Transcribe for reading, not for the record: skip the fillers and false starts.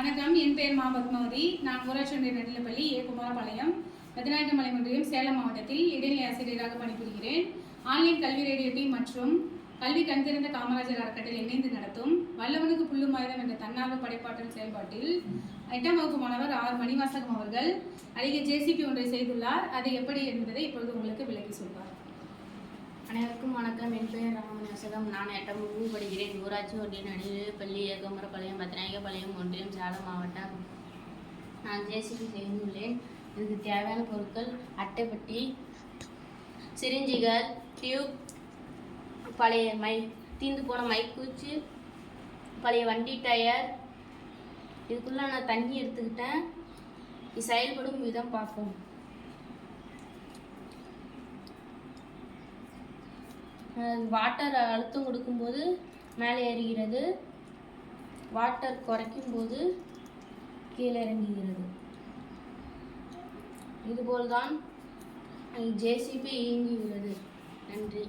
வணக்கம், என் பெயர் மா பத்மாவதி. நான் ஊராட்சி ஒன்றிய நடுநிலைப்பள்ளி ஏ குமாரபாளையம் பதினாயக்கமலை ஒன்றியம் சேலம் மாவட்டத்தில் இடைநிலை ஆசிரியராக பணிபுரிகிறேன். ஆன்லைன் கல்வி ரேடியோ டீம் மற்றும் கல்வி கண்திறந்த காமராஜர் அறக்கட்டளை இணைந்து நடத்தும் வல்லவனுக்கு புல்லும் ஆயுதம் என்ற தன்னார்வ படைப்பாற்றல் செயல்பாட்டில் 8ஆம் வகுப்பு மாணவர் ஆர் மணிவாசகம் அவர்கள் அதிக ஜேசிபி ஒன்றை செய்துள்ளார். அது எப்படி என்பதை இப்பொழுது உங்களுக்கு விளக்கி சொல்வார். அனைவருக்கும் வணக்கம். என் பெயர் ராமநாசகம். நான் 8ஆம் வகுப்பு படிக்கிறேன். ஊராட்சி ஒன்றிய நடுநிலைப்பள்ளி ஏகமரபாளையம் பத்திநாயக்கபாளையம் ஒன்றியம் சேலம் மாவட்டம். நான் ஜேசிபி செய்துள்ளேன். இதுக்கு தேவையான பொருட்கள்: அட்டைப்பட்டி, சிரிஞ்சிகள், டியூப், பழைய தீந்து போன மைக்கூச்சு, பழைய வண்டி டயர். இதுக்குள்ள நான் தண்ணி எடுத்துக்கிட்டேன். இது செயல்படும் விதம் பார்ப்போம். வாட்டர் அழுத்தம் கொடுக்கும்போது மேலே ஏறுகிறது, வாட்டர் குறைக்கும் போது கீழே இறங்குகிறது. இதுபோல்தான் ஜேசிபி இயங்குகிறது. நன்றி.